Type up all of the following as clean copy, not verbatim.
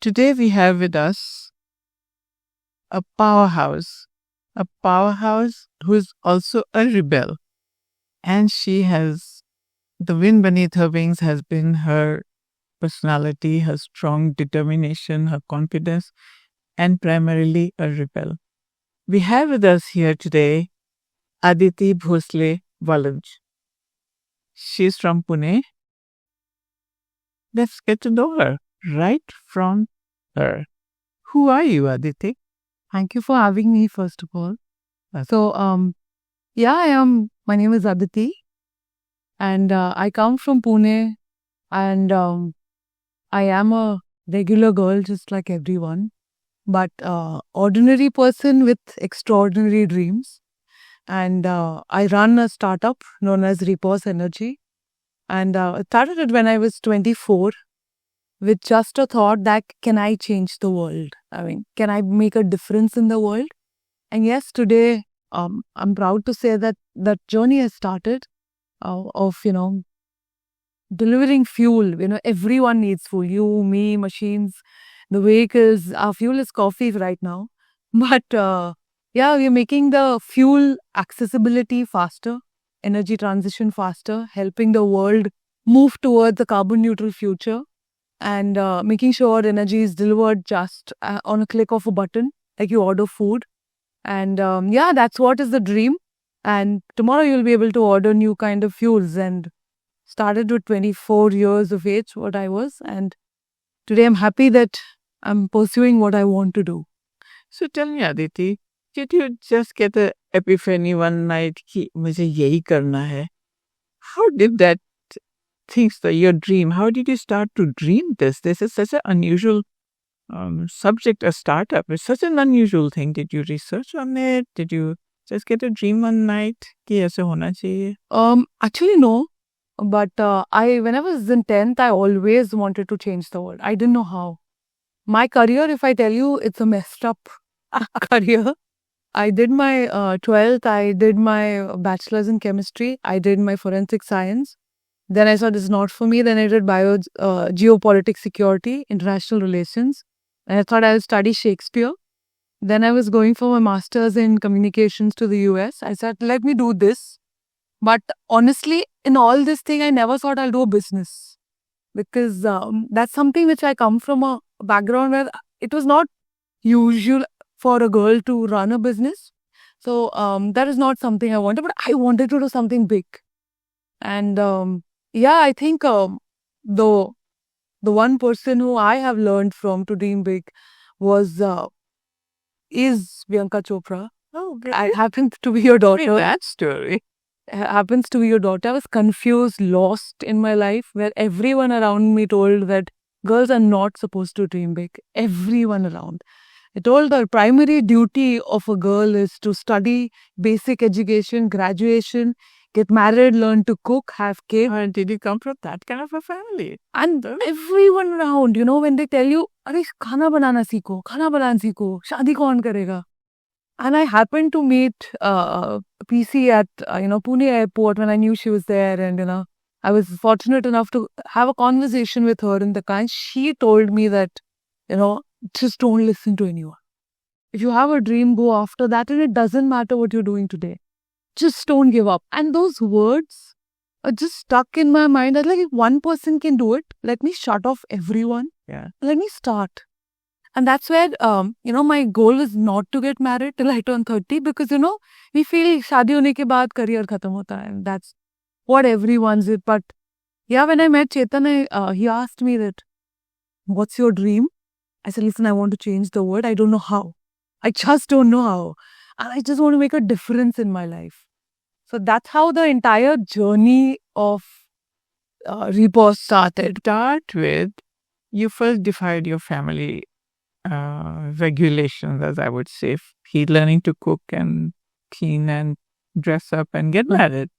Today we have with us a powerhouse who is also a rebel. And the wind beneath her wings has been her personality, her strong determination, her confidence, and primarily a rebel. We have with us here today Aditi Bhosle Valuj. She's from Pune. Let's get to know her right from her. Who are you, Aditi? Thank you for having me, first of all. So, my name is Aditi, and I come from Pune, and I am a regular girl, just like everyone, but ordinary person with extraordinary dreams. And I run a startup known as Repos Energy, and I started it when I was 24 with just a thought that can I change the world? I mean, can I make a difference in the world? And yes, today I'm proud to say that that journey has started of delivering fuel. Everyone needs fuel. You, me, machines, the vehicles. Our fuel is coffee right now, but we're making the fuel accessibility faster, energy transition faster, helping the world move towards a carbon neutral future, and making sure energy is delivered just on a click of a button, like you order food. And that's what is the dream. And tomorrow you'll be able to order new kind of fuels. And started with 24 years of age, what I was. And today I'm happy that I'm pursuing what I want to do. So tell me, Aditi, did you just get an epiphany one night कि मुझे यही करना है? How did that your dream, how did you start to dream this? This is such an unusual subject, a startup. It's such an unusual thing. Did you research on it? Did you just get a dream one night कि ऐसे होना चाहिए? Actually, no. But when I was in 10th, I always wanted to change the world. I didn't know how. My career, if I tell you, it's a messed up career. I did my 12th, I did my bachelor's in chemistry, I did my forensic science. Then I saw this is not for me. Then I did geopolitics, security, international relations. And I thought I would study Shakespeare. Then I was going for my master's in communications to the US. I said, let me do this. But honestly, in all this thing, I never thought I'll do a business. Because that's something which I come from a background where it was not usual for a girl to run a business. So that is not something I wanted. But I wanted to do something big. And I think the one person who I have learned from to dream big is Priyanka Chopra. Oh, I happens to be your daughter. That story. Happens to be your daughter. I was confused, lost in my life, where everyone around me told that girls are not supposed to dream big. Everyone around. I told the primary duty of a girl is to study basic education, graduation, get married, learn to cook, have kids. And did you come from that kind of a family? And everyone around, when they tell you, "Arey, khana banana seekho, shaadi kaun karega?" And I happened to meet PC at Pune airport when I knew she was there, and I was fortunate enough to have a conversation with her in the car. And she told me that just don't listen to anyone. If you have a dream, go after that, and it doesn't matter what you're doing today. Just don't give up. And those words are just stuck in my mind. That like, if one person can do it, let me shut off everyone. Yeah. Let me start. And that's where, my goal is not to get married till I turn 30 because, we feel shaadi hone ke baad career khatam hota hai. And that's what everyone's it. But yeah, when I met Chetan, he asked me that, what's your dream? I said, listen, I want to change the world. I don't know how. I just don't know how. And I just want to make a difference in my life. So that's how the entire journey of Repos started. Start with, you first defied your family regulations, as I would say. Learning to cook and clean and dress up and get married.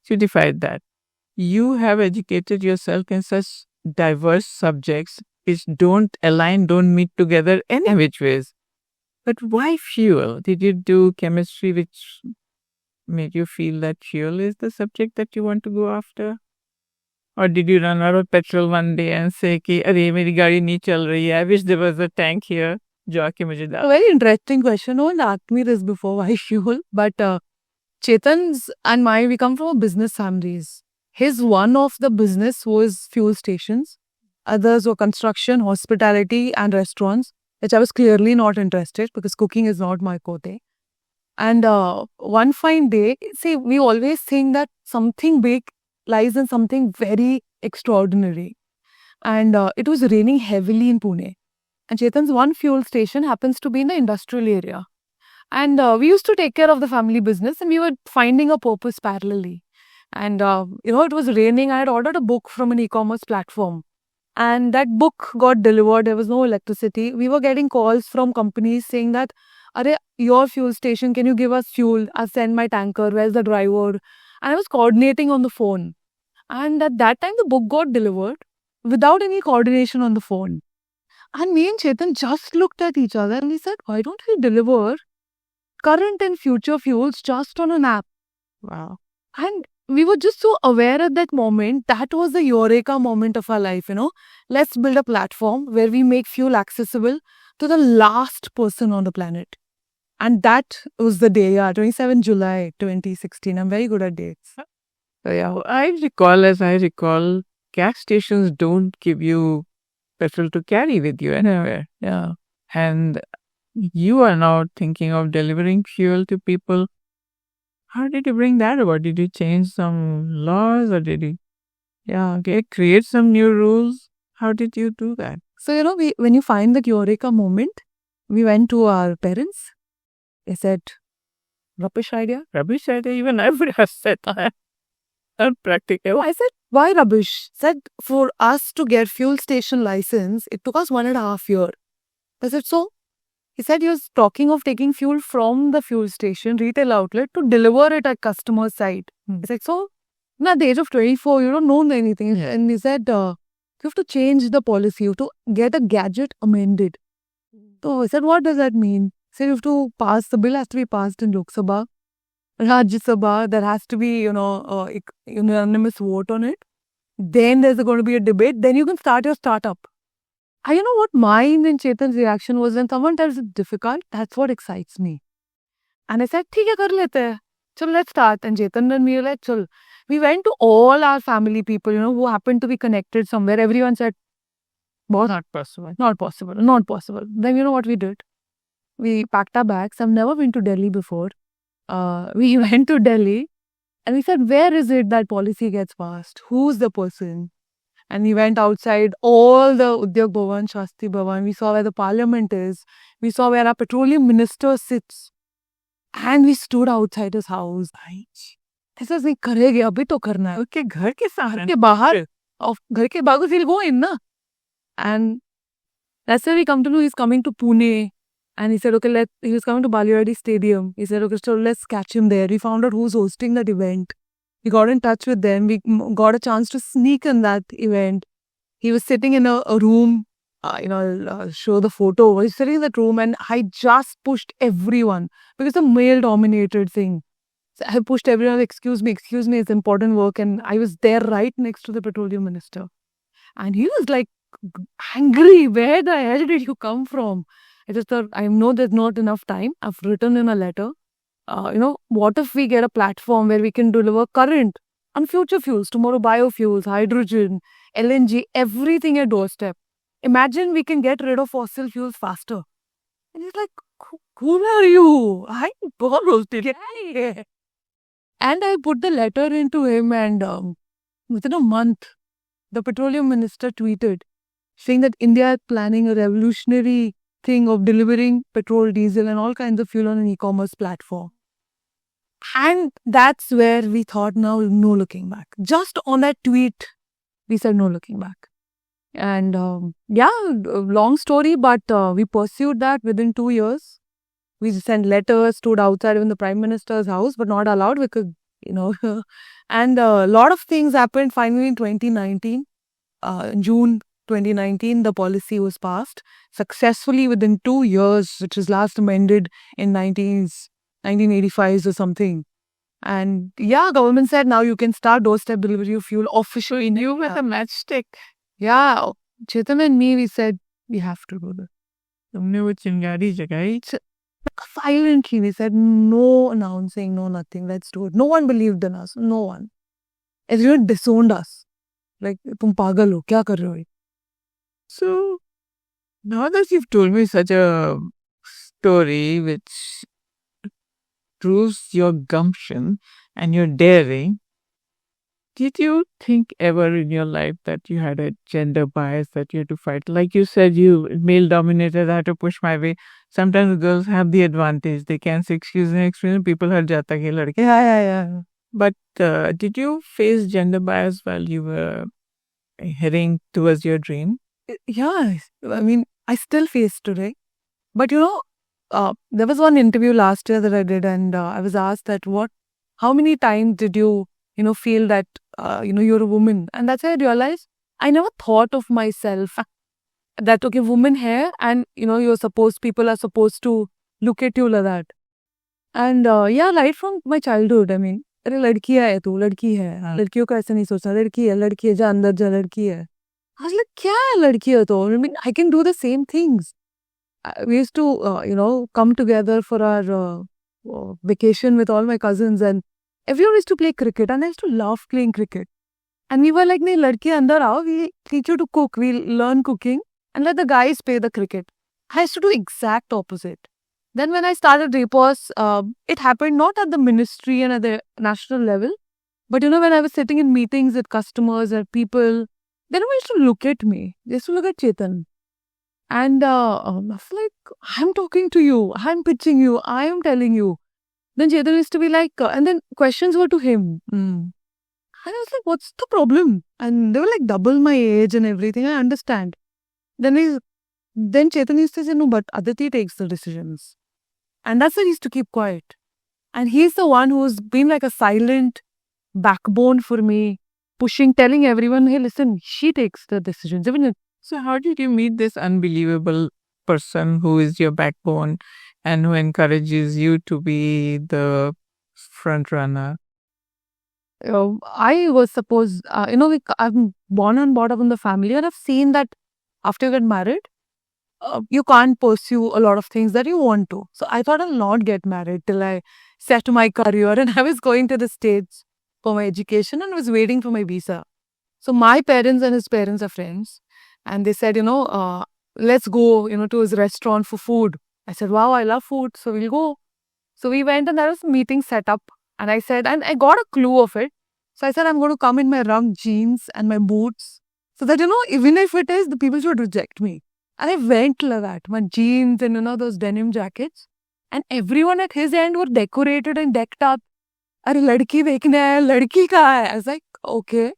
You defied that. You have educated yourself in such diverse subjects which don't align, don't meet together any which ways. But why fuel? Did you do chemistry which made you feel that fuel is the subject that you want to go after? Or did you run out of petrol one day and say कि अरे मेरी गाड़ी नहीं चल रही है, I wish there was a tank here जो आके मुझे A डाल. very interesting question. No one asked me this before, why fuel? But Chetan's and my, we come from a business families. His one of the business was fuel stations. Others were construction, hospitality and restaurants, which I was clearly not interested because cooking is not my forte. And one fine day, see, we always think that something big lies in something very extraordinary. And it was raining heavily in Pune. And Chetan's one fuel station happens to be in the industrial area. And we used to take care of the family business and we were finding a purpose parallelly. And, it was raining. I had ordered a book from an e-commerce platform. And that book got delivered. There was no electricity. We were getting calls from companies saying that, Are, your fuel station, can you give us fuel? I'll send my tanker. Where's the driver? And I was coordinating on the phone. And at that time, the book got delivered without any coordination on the phone. And me and Chetan just looked at each other and we said, why don't we deliver current and future fuels just on an app? Wow. And we were just so aware at that moment. That was the eureka moment of our life, Let's build a platform where we make fuel accessible to the last person on the planet. And that was the day, 27 July 2016. I'm very good at dates. So yeah, as I recall, gas stations don't give you petrol to carry with you anywhere. Yeah. And you are now thinking of delivering fuel to people. How did you bring that about? Did you change some laws or did you create some new rules? How did you do that? So, when you find that eureka moment, we went to our parents. They said, rubbish idea. Rubbish idea? Even I would have said that. Unpractical. I said, why rubbish? Said, for us to get fuel station license, it took us 1.5 years. I said, so? He said he was talking of taking fuel from the fuel station, retail outlet, to deliver it at customer's site. I said, so? At the age of 24, you don't know anything. And he said, you have to change the policy. You have to get a gadget amended. So I said, what does that mean? He said, you have to pass, the bill has to be passed in Lok Sabha, Rajya Sabha, there has to be, a unanimous vote on it. Then there's going to be a debate. Then you can start your startup. You know what mine and Chetan's reaction was when someone tells it's difficult, that's what excites me. And I said, ठीक है कर लेते हैं. Chalo, let's start. And Chetan and me were like, chalo. We went to all our family people, who happened to be connected somewhere. Everyone said, not possible. Not possible. Not possible. Then you know what we did? We packed our bags. I've never been to Delhi before. We went to Delhi and we said, where is it that policy gets passed? Who's the person? And we went outside all the Udyog Bhavan, Shastri Bhavan. We saw where the parliament is. We saw where our petroleum minister sits. And we stood outside his house. This is like, करेंगे अभी तो करना है. Okay, घर के सामने. के बाहर. घर के बाहर he'll go in, na. And that's where we come to know he's coming to Pune. And he said, okay, he was coming to Baliwadi Stadium. He said, okay, so let's catch him there. We found out who's hosting that event. We got in touch with them. We got a chance to sneak in that event. He was sitting in a room. I'll show the photo. He was sitting in that room and I just pushed everyone because it's a male-dominated thing. So I pushed everyone, excuse me, it's important work. And I was there right next to the petroleum minister. And he was like angry. Where the hell did you come from? I just thought, I know there's not enough time. I've written in a letter. What if we get a platform where we can deliver current on future fuels, tomorrow biofuels, hydrogen, LNG, everything at doorstep. Imagine we can get rid of fossil fuels faster. And he's like, who are you? I'm borrowed. And I put the letter into him and within a month, the petroleum minister tweeted saying that India is planning a revolutionary thing of delivering petrol, diesel and all kinds of fuel on an e-commerce platform. And that's where we thought now no looking back. Just on that tweet, we said no looking back. And long story, but we pursued that within 2 years. We sent letters, stood outside even the Prime Minister's house, but not allowed because, and a lot of things happened finally in 2019. June 2019, the policy was passed successfully within 2 years, which was last amended in 1985 or something. And yeah, government said now you can start doorstep delivery of fuel officially. You with a matchstick. Yeah, Chetan and me, we said we have to do this. तुमने वो चिंगारी जगाई. Silently, we said no announcing, no nothing. Let's do it. No one believed in us. No one. Everyone disowned us. Like, तुम पागल हो, क्या कर रहे हो? So now that you've told me such a story which proves your gumption and your daring, did you think ever in your life that you had a gender bias that you had to fight? Like you said, you male dominated, I had to push my way. Sometimes girls have the advantage. They can say excuse and experience. People hurt jata ke ladke. Yeah. But did you face gender bias while you were heading towards your dream? Yeah, I mean, I still face today. But there was one interview last year that I did, and I was asked that how many times did you, feel that, you're a woman? And that's why I realized I never thought of myself that, okay, woman hair, and, people are supposed to look at you like that. And yeah, right from my childhood, I mean, अरे लड़की है तू लड़की है लड़कियों को ऐसे नहीं सोचना लड़की है जा अंदर जा लड़की है आज लग क्या है लड़की है तो I mean I can do the same things. We used to come together for our vacation with all my cousins, and everyone used to play cricket, and I used to love playing cricket. And we were like, "Nee, ladki andar aao, we teach you to cook, we'll learn cooking, and let the guys play the cricket." I used to do exact opposite. Then when I started Repos, it happened not at the ministry and at the national level, but when I was sitting in meetings with customers and people, then they used to look at me. They used to look at Chetan. And I was like, I'm talking to you, I'm pitching you, I am telling you. Then Chetan used to be like, and then questions were to him. And I was like, what's the problem? And they were like double my age and everything. I understand. Then Chetan used to say, no, but Aditi takes the decisions. And that's why he used to keep quiet. And he's the one who's been like a silent backbone for me, pushing, telling everyone, hey, listen, she takes the decisions. So how did you meet this unbelievable person who is your backbone and who encourages you to be the front runner? I was supposed, I'm born and brought up in the family, and I've seen that after you get married, you can't pursue a lot of things that you want to. So I thought I'll not get married till I set my career, and I was going to the States for my education and was waiting for my visa. So my parents and his parents are friends, and they said, let's go, to his restaurant for food. I said, wow, I love food, so we'll go. So we went, and there was a meeting set up, and I said, and I got a clue of it. So I said, I'm going to come in my rugged jeans and my boots, so that, even if it is, the people should reject me. And I went like that, my jeans and, those denim jackets. And everyone at his end were decorated and decked up. Are ladki vekhne hai, ladki ka hai? I was like, okay.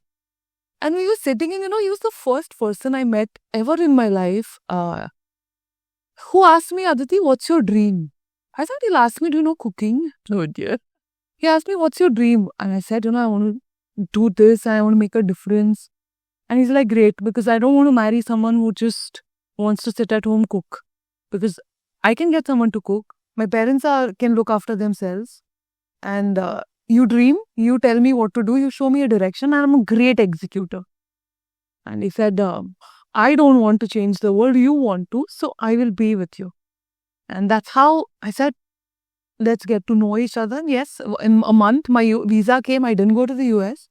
And we were sitting and, he was the first person I met ever in my life who asked me, Aditi, what's your dream? I thought he'll ask me, do you know cooking? Oh dear. He asked me, what's your dream? And I said, I want to do this, I want to make a difference. And he's like, great, because I don't want to marry someone who just wants to sit at home cook. Because I can get someone to cook. My parents can look after themselves. And you dream, you tell me what to do, you show me a direction, and I'm a great executor. And he said, I don't want to change the world, you want to, so I will be with you. And that's how I said, let's get to know each other. And yes, in a month, my visa came, I didn't go to the US.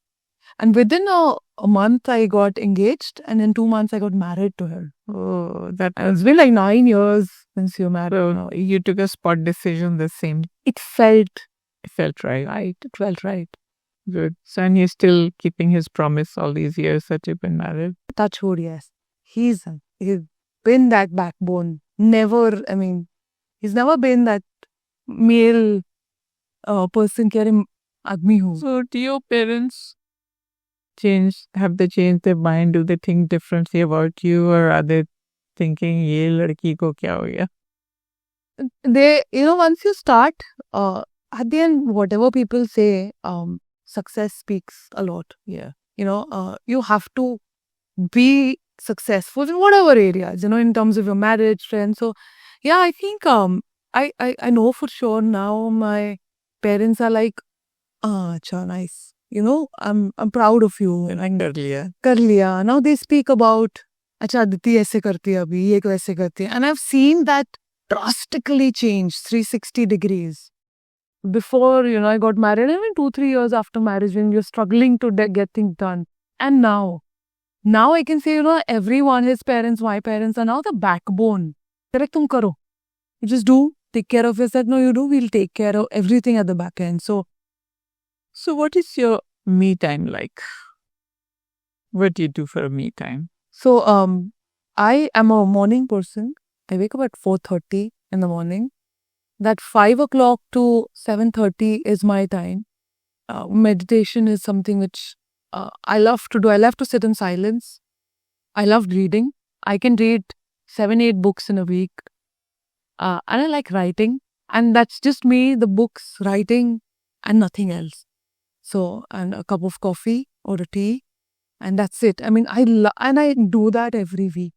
And within a month, I got engaged, and in 2 months, I got married to her. Oh, It's been like 9 years since you're married. So you took a spot decision the same. It felt right. right. It felt right. Good. So and he's still keeping his promise all these years that you've been married. Touch wood, yes. He's been that backbone. Never, he's never been that male person carrying admi hu. So do your parents have they changed their mind? Do they think differently about you, or are they thinking, ye ladki ko kya ho gaya? They, once you start, at the end, whatever people say, success speaks a lot. Yeah. You have to be successful in whatever areas, in terms of your marriage, friends. So, yeah, I think I know for sure now my parents are like, Acha, nice. I'm proud of you. कर लिया. कर लिया. Now they speak about, अच्छा Aditi ऐसे करती है अभी, ये ऐसे करती है. And I've seen that drastically change 360 degrees. Before, I got married, I mean 2-3 years after marriage when you're struggling to get things done. And now I can say, everyone, his parents, my parents are now the backbone. Correct, tum karo. You just do, take care of yourself. No, you do, we'll take care of everything at the back end. So what is your me time like? What do you do for me time? So, I am a morning person. I wake up at 4:30 in the morning. That 5 o'clock to 7:30 is my time. Meditation is something which I love to do. I love to sit in silence. I love reading. I can read 7-8 books in a week. And I like writing. And that's just me, the books, writing, and nothing else. So, and a cup of coffee or a tea. And that's it. I mean, I do that every week.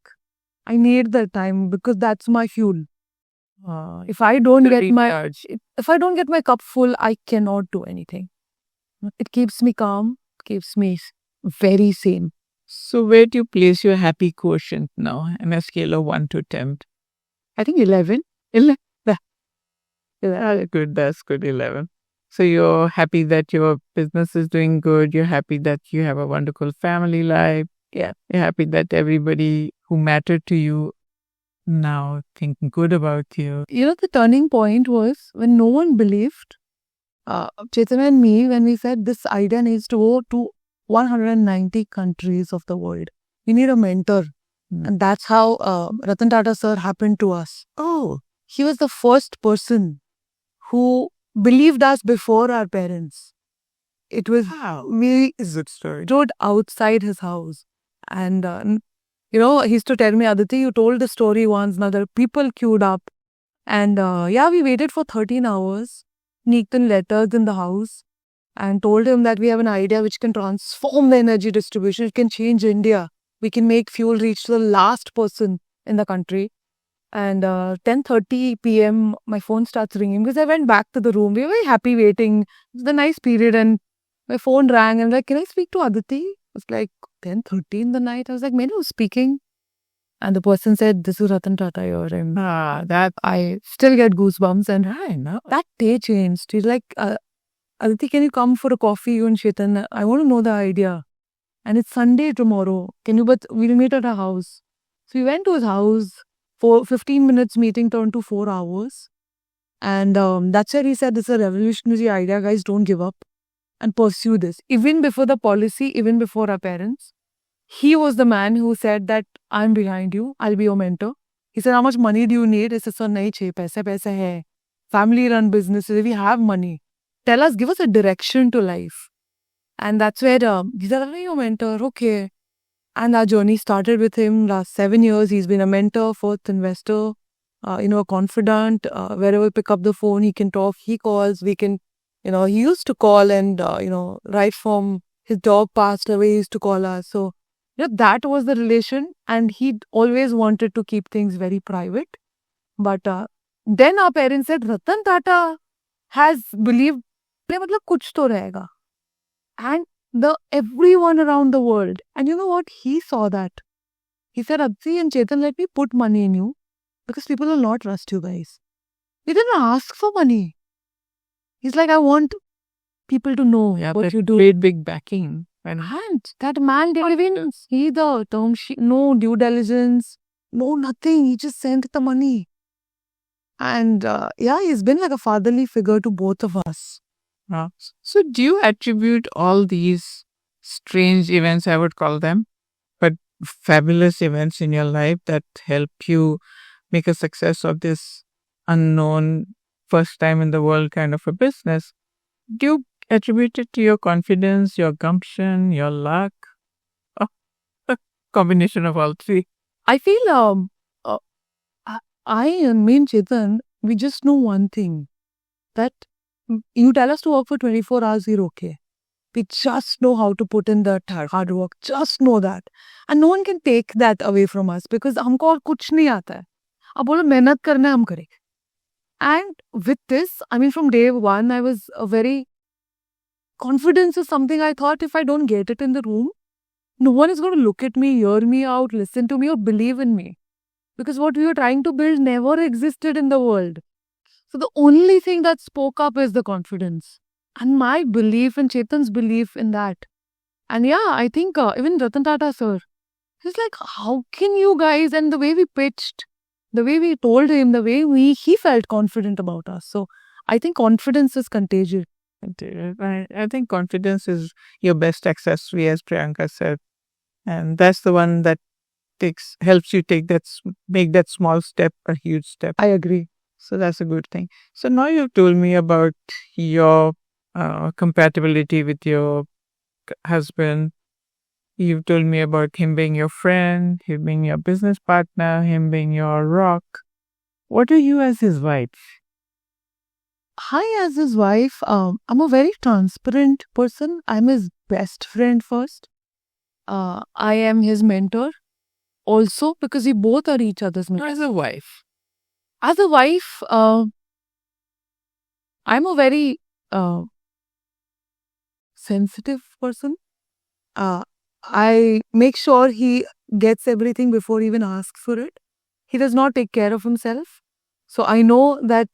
I need that time because that's my fuel. If I don't get my cup full, I cannot do anything. It keeps me calm, keeps me very sane. So where do you place your happy quotient now on a scale of 1 to 10? I think 11. 11. Good, that's good, 11. So you're happy that your business is doing good. You're happy that you have a wonderful family life. Yeah. You're happy that everybody who mattered to you now think good about you. The turning point was when no one believed, Chaitanya and me, when we said this idea needs to go to 190 countries of the world. We need a mentor. And that's how Ratan Tata sir happened to us. Oh. He was the first person who believed us before our parents. It was, we stood outside his house. And, he used to tell me, Aditi, you told the story once, now there are people queued up. And we waited for 13 hours, sneaked in letters in the house and told him that we have an idea which can transform the energy distribution. It can change India. We can make fuel reach to the last person in the country. And 10:30 p.m., my phone starts ringing because I went back to the room. We were very happy waiting. It was a nice period. And my phone rang. I'm like, can I speak to Aditi? It was like 10:30 in the night. I was like, Many who's speaking? And the person said, this is Ratan Tata here. And that I still get goosebumps. And that day changed. He's like, Aditi, can you come for a coffee, you and Chetan? I want to know the idea. And it's Sunday tomorrow. We'll meet at our house. So we went to his house. 15 minutes meeting turned to 4 hours. And that's where he said, this is a revolutionary idea, guys, don't give up and pursue this. Even before the policy, even before our parents, he was the man who said that I'm behind you, I'll be your mentor. He said, how much money do you need? I said, sir, nahi chahiye, paisa hai. Family run businesses, we have money. Tell us, give us a direction to life. And that's where he said, I'm your mentor, okay. And our journey started with him. Last 7 years, he's been a mentor, fourth investor, a confidant. Wherever we pick up the phone, he can talk, he calls, we can, he used to call and, right from his dog passed away, he used to call us. So, that was the relation. And he always wanted to keep things very private. But then our parents said, Ratan Tata has believed, matlab kuch to rahega. And everyone around the world. And you know what? He saw that. He said, Aditi and Chetan, let me put money in you because people will not trust you guys. He didn't ask for money. He's like, I want people to know what you do. Great big backing. And that man didn't even see the term sheet, no due diligence, no nothing. He just sent the money. And he's been like a fatherly figure to both of us. So do you attribute all these strange events, I would call them, but fabulous events in your life that help you make a success of this unknown, first time in the world kind of a business? Do you attribute it to your confidence, your gumption, your luck? A combination of all three. I feel I and me and Chetan, we just know one thing, that you tell us to work for 24 hours, we're okay. We just know how to put in the hard work. Just know that. And no one can take that away from us because हमको और कुछ नहीं आता है. अब बोलो मेहनत करना है हम करेंगे. And with this, I mean from day one, I was a very confidence is something I thought if I don't get it in the room, no one is going to look at me, hear me out, listen to me, or believe in me. Because what we were trying to build never existed in the world. So the only thing that spoke up is the confidence. And my belief and Chetan's belief in that. And yeah, I think even Ratan Tata sir, he's like, how can you guys, and the way we pitched, the way we told him, the way he felt confident about us. So I think confidence is contagious. I think confidence is your best accessory, as Priyanka said. And that's the one that helps you make that small step a huge step. I agree. So that's a good thing. So now you've told me about your compatibility with your husband. You've told me about him being your friend, him being your business partner, him being your rock. What are you as his wife? I, as his wife, I'm a very transparent person. I'm his best friend first. I am his mentor also because we both are each other's mentor. As a wife? As a wife, I'm a very sensitive person. I make sure he gets everything before he even asks for it. He does not take care of himself. So I know that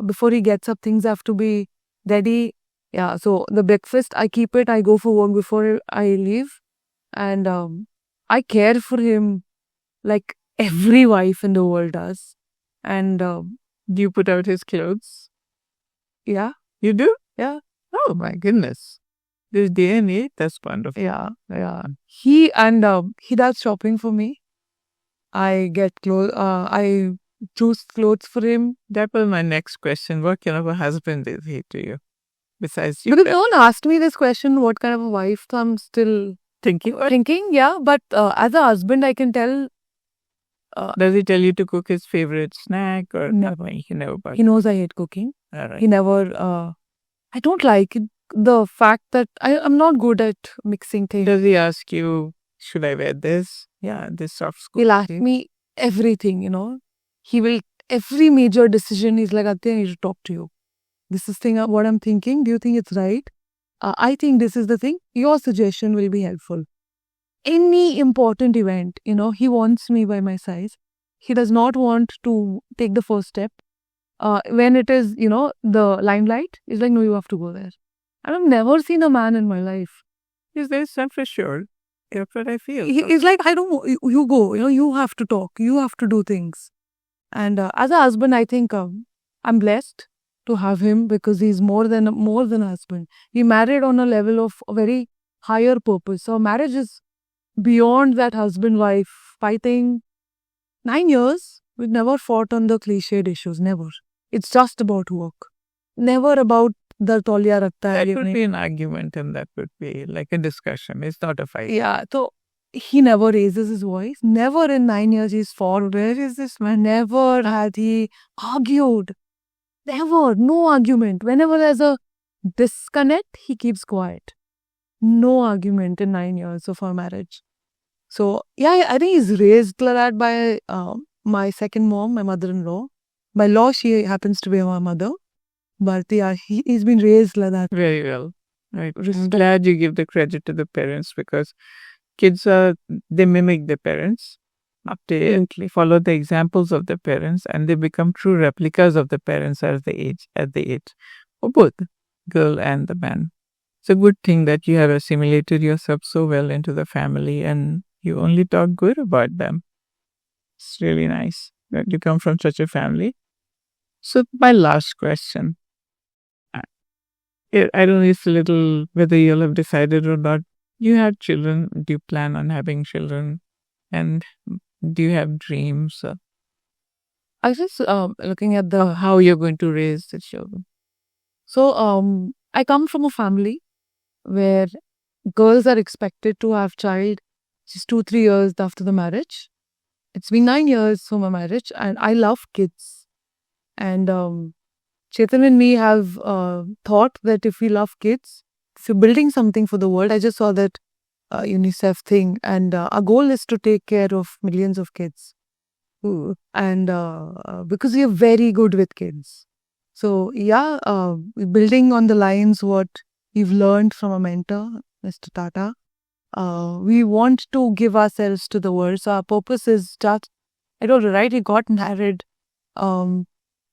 before he gets up, things have to be ready. Yeah, so the breakfast, I keep it. I go for work before I leave. And I care for him like every wife in the world does. And do you put out his clothes? Yeah. You do? Yeah. Oh my goodness. This DNA, that's wonderful. Yeah. He does shopping for me. I get clothes. I choose clothes for him. That was my next question. What kind of a husband is he to you? Besides you. Because no one asked me this question, what kind of a wife, so I'm still thinking, yeah. But as a husband, I can tell. Does he tell you to cook his favorite snack or never? He never. He knows I hate cooking. All right. He never. I don't like the fact that I'm not good at mixing things. Does he ask you, should I wear this? Yeah, this soft school. He'll ask me everything, He will, every major decision, he's like, Aditya, I need to talk to you. This is what I'm thinking. Do you think it's right? I think this is the thing. Your suggestion will be helpful. Any important event, he wants me by my side. He does not want to take the first step. When it is, the limelight, he's like, no, you have to go there. And I've never seen a man in my life. He's very self-assured. That's what I feel. He's like, I don't, you go, you have to talk, you have to do things. And as a husband, I think I'm blessed to have him because he's more than a husband. We married on a level of a very higher purpose. So marriage is beyond that husband-wife fighting. 9 years, we've never fought on the cliched issues, never. It's just about work. Never about the tolya rakta hai. That would be an argument and that would be like a discussion. It's not a fight. Yeah, so he never raises his voice. Never in 9 years he's fought. Where is this man? Never had he argued. Never. No argument. Whenever there's a disconnect, he keeps quiet. No argument in 9 years of our marriage. So, yeah, I think he's raised like that by my second mom, my mother-in-law. By law, she happens to be my mother. But yeah, he's been raised like that. Very well. Right. I'm glad you give the credit to the parents because kids they mimic their parents. They follow the examples of the parents and they become true replicas of the parents as they age, for both girl and the man. It's a good thing that you have assimilated yourself so well into the family and you only talk good about them. It's really nice that you come from such a family. So my last question. I don't know it's a little whether you'll have decided or not. You have children. Do you plan on having children? And do you have dreams? I was just looking at how you're going to raise the children. So I come from a family where girls are expected to have child just 2-3 years after the marriage. It's been 9 years for my marriage and I love kids. And Chetan and me have thought that if we love kids, if you're building something for the world, I just saw that UNICEF thing and our goal is to take care of millions of kids. And because we are very good with kids. So yeah, building on the lines what we've learned from a mentor, Mr. Tata. We want to give ourselves to the world. So our purpose is just, I told you, right? We got married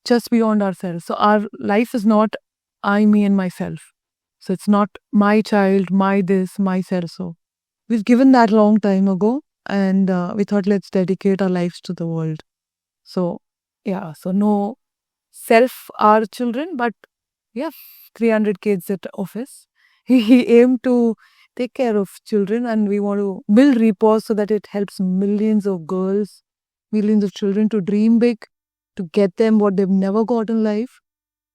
just beyond ourselves. So our life is not I, me, and myself. So it's not my child, my this, myself. So we've given that long time ago, and we thought let's dedicate our lives to the world. So yeah, so no self our children, but yeah, 300 kids at office. He aimed to take care of children, and we want to build repose so that it helps millions of girls, millions of children to dream big, to get them what they've never got in life,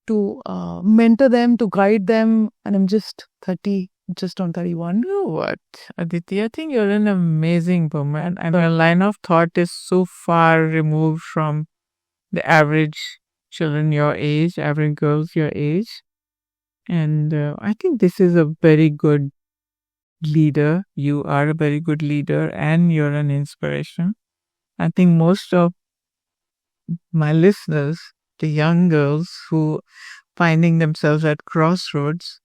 to mentor them, to guide them. And I'm just 30, just on 31. You know what, Aditi? I think you're an amazing woman, and your line of thought is so far removed from the average children your age, average girls your age. And I think this is a very good leader. You are a very good leader, and you're an inspiration. I think most of my listeners, the young girls who finding themselves at crossroads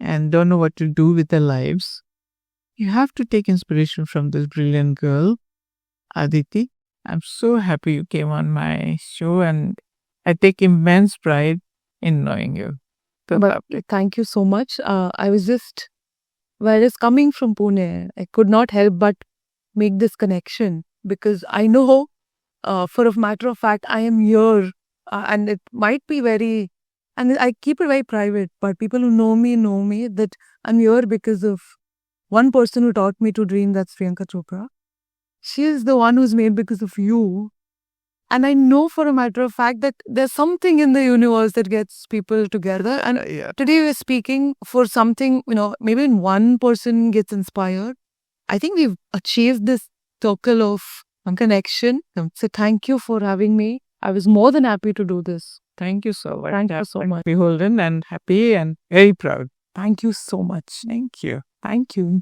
and don't know what to do with their lives, you have to take inspiration from this brilliant girl, Aditi. I'm so happy you came on my show, and I take immense pride in knowing you. But thank you so much. I was just, while it's coming from Pune, I could not help but make this connection because I know, for a matter of fact, I am here, and it might be very, and I keep it very private, but people who know me that I'm here because of one person who taught me to dream, that's Priyanka Chopra. She is the one who's made because of you. And I know for a matter of fact that there's something in the universe that gets people together. And today we're speaking for something, maybe when one person gets inspired, I think we've achieved this circle of connection. So thank you for having me. I was more than happy to do this. Thank you so much. Thank you so much. Beholden and happy and very proud. Thank you so much. Thank you. Thank you.